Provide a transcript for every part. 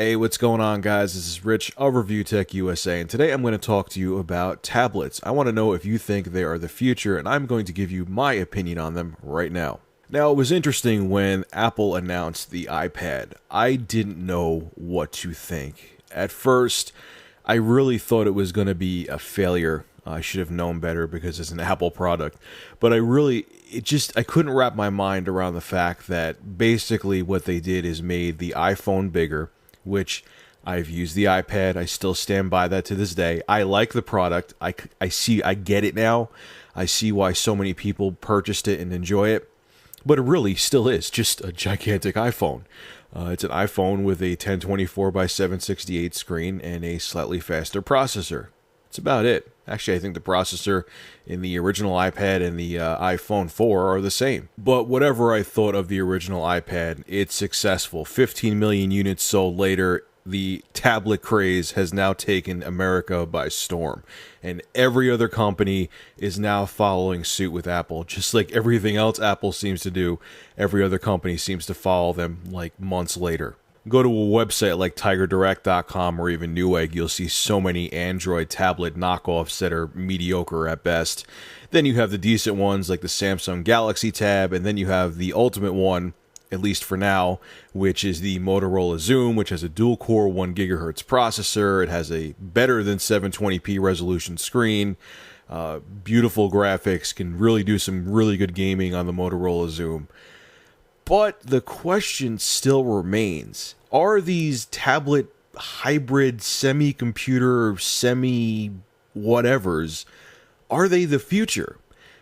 Hey, what's going on, guys? This is Rich of Review Tech USA, and today I'm going to talk to you about tablets. I want to know if you think they are the future, and I'm going to give you my opinion on them right now. Now, it was interesting when Apple announced the iPad. I didn't know what to think. At first, I really thought it was going to be a failure. I should have known better because it's an Apple product. But I couldn't wrap my mind around the fact that basically what they did is made the iPhone bigger, which I've used the iPad. I still stand by that to this day. I like the product. I get it now. I see why so many people purchased it and enjoy it. But it really still is just a gigantic iPhone. It's an iPhone with a 1024 by 768 screen and a slightly faster processor. That's about it. Actually, I think the processor in the original iPad and the iPhone 4 are the same. But whatever I thought of the original iPad, it's successful. 15 million units sold later. The tablet craze has now taken America by storm. And every other company is now following suit with Apple. Just like everything else Apple seems to do, every other company seems to follow them like months later. Go to a website like TigerDirect.com or even Newegg, you'll see so many Android tablet knockoffs that are mediocre at best. Then you have the decent ones like the Samsung Galaxy Tab, and then you have the ultimate one, at least for now, which is the Motorola Xoom, which has a dual-core 1 GHz processor. It has a better than 720p resolution screen, beautiful graphics, can really do some really good gaming on the Motorola Xoom. But the question still remains, are these tablet hybrid semi-computer, semi-whatevers, are they the future?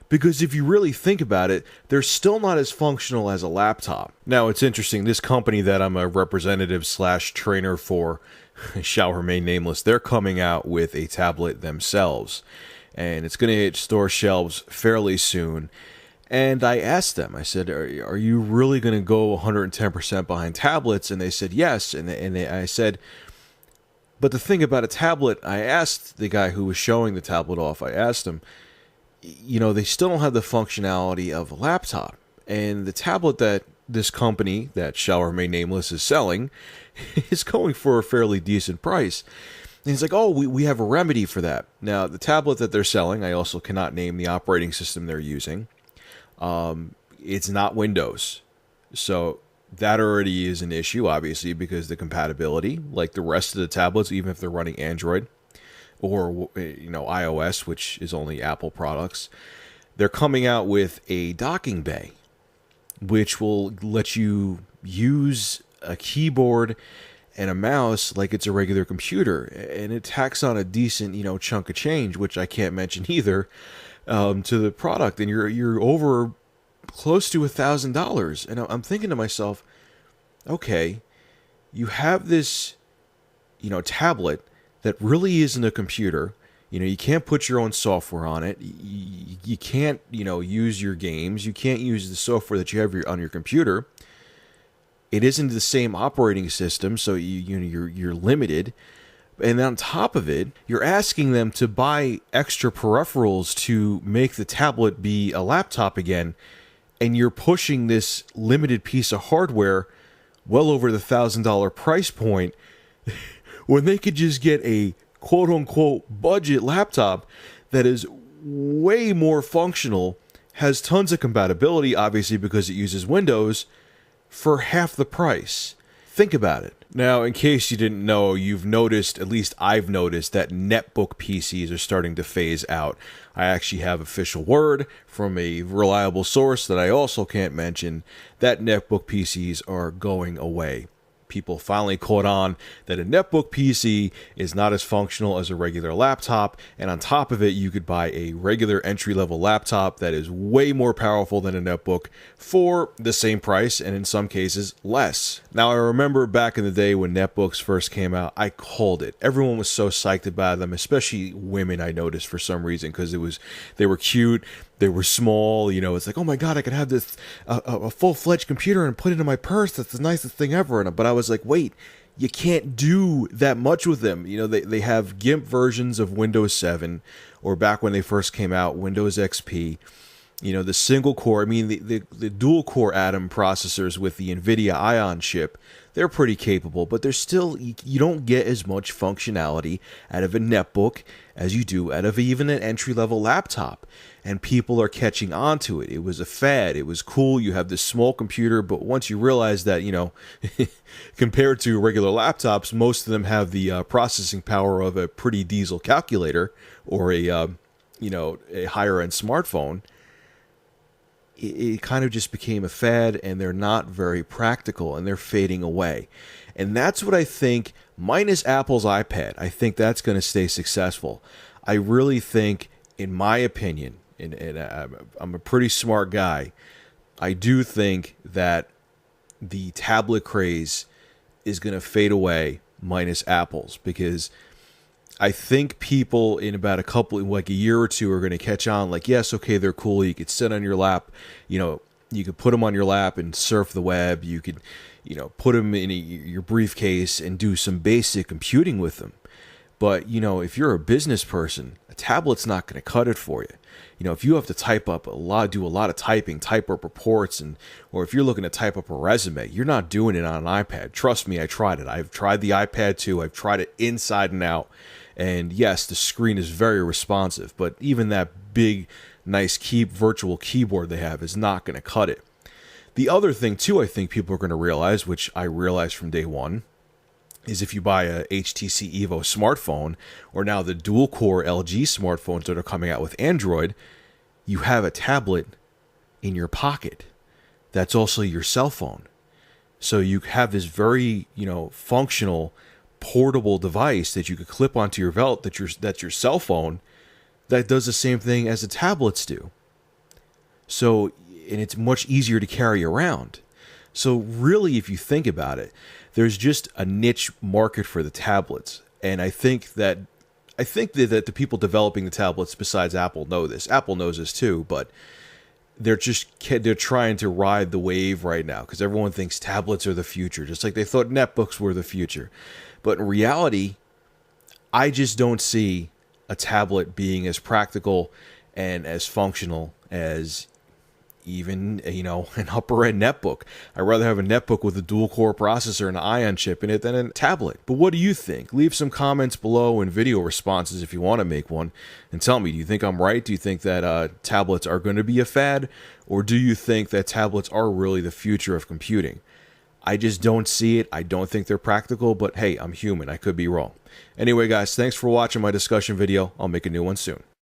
Because if you really think about it, they're still not as functional as a laptop. Now, it's interesting, this company that I'm a representative / trainer for, shall remain nameless, they're coming out with a tablet themselves. And it's going to hit store shelves fairly soon. And I asked them, I said, are you really going to go 110% behind tablets? And they said yes. I said, but the thing about a tablet, I asked the guy who was showing the tablet off, I asked him, they still don't have the functionality of a laptop. And the tablet that this company, that shall remain nameless, is selling is going for a fairly decent price. And he's like, oh, we have a remedy for that. Now, the tablet that they're selling, I also cannot name the operating system they're using. It's not Windows. So that already is an issue, obviously, because the compatibility, like the rest of the tablets, even if they're running Android or iOS, which is only Apple products, they're coming out with a docking bay, which will let you use a keyboard and a mouse like it's a regular computer, and it tacks on a decent, chunk of change, which I can't mention either, to the product, and you're over close to $1,000. And I'm thinking to myself, okay, you have this, tablet that really isn't a computer. You can't put your own software on it. You can't, use your games. You can't use the software that you have on your computer. It isn't the same operating system, so you're limited. And on top of it, you're asking them to buy extra peripherals to make the tablet be a laptop again, and you're pushing this limited piece of hardware well over the $1,000 price point when they could just get a quote-unquote budget laptop that is way more functional, has tons of compatibility, obviously because it uses Windows, for half the price. Think about it. Now, in case you didn't know, you've noticed, at least I've noticed, that netbook PCs are starting to phase out. I actually have official word from a reliable source that I also can't mention that netbook PCs are going away. People finally caught on that a netbook PC is not as functional as a regular laptop, and on top of it, you could buy a regular entry-level laptop that is way more powerful than a netbook for the same price, and in some cases, less. Now, I remember back in the day when netbooks first came out, I called it. Everyone was so psyched about them, especially women, I noticed, for some reason, because they were cute, they were small, it's like, oh my god, I could have this a full-fledged computer and put it in my purse. That's the nicest thing ever. But I was like, wait, you can't do that much with them. They have GIMP versions of Windows 7, or back when they first came out, Windows XP. You know, the single core, I mean, the dual core Atom processors with the NVIDIA Ion chip, they're pretty capable, but they're still, you don't get as much functionality out of a netbook as you do out of even an entry-level laptop. And people are catching on to it. It was a fad. It was cool. You have this small computer, but once you realize that, you know, compared to regular laptops, most of them have the processing power of a pretty diesel calculator or a, you know, a higher-end smartphone, it kind of just became a fad, and they're not very practical, and they're fading away. And that's what I think, minus Apple's iPad, I think that's going to stay successful. I really think, in my opinion, and I'm a pretty smart guy, I do think that the tablet craze is going to fade away, minus Apple's, because I think people in about like a year or two are going to catch on. Like, yes, okay, they're cool. You could sit on your lap, you know, you could put them on your lap and surf the web. You could, you know, put them in your briefcase and do some basic computing with them. But, you know, if you're a business person, a tablet's not going to cut it for you. You know, if you have to type up do a lot of typing, type up reports, or if you're looking to type up a resume, you're not doing it on an iPad. Trust me, I tried it. I've tried the iPad too. I've tried it inside and out. And yes, the screen is very responsive, but even that big, nice virtual keyboard they have is not going to cut it. The other thing too, I think people are going to realize, which I realized from day one, is if you buy a HTC Evo smartphone, or now the dual-core LG smartphones that are coming out with Android, you have a tablet in your pocket. That's also your cell phone. So you have this very, you know, functional, portable device that you could clip onto your belt, that's your cell phone, that does the same thing as the tablets do. So, and it's much easier to carry around. So really, if you think about it, there's just a niche market for the tablets. And I think that the people developing the tablets besides Apple know this. Apple knows this too, but they're trying to ride the wave right now because everyone thinks tablets are the future, just like they thought netbooks were the future. But in reality, I just don't see a tablet being as practical and as functional as even, you know, an upper-end netbook. I'd rather have a netbook with a dual-core processor and an Ion chip in it than a tablet. But what do you think? Leave some comments below and video responses if you want to make one. And tell me, do you think I'm right? Do you think that tablets are going to be a fad? Or do you think that tablets are really the future of computing? I just don't see it. I don't think they're practical, but hey, I'm human. I could be wrong. Anyway, guys, thanks for watching my discussion video. I'll make a new one soon.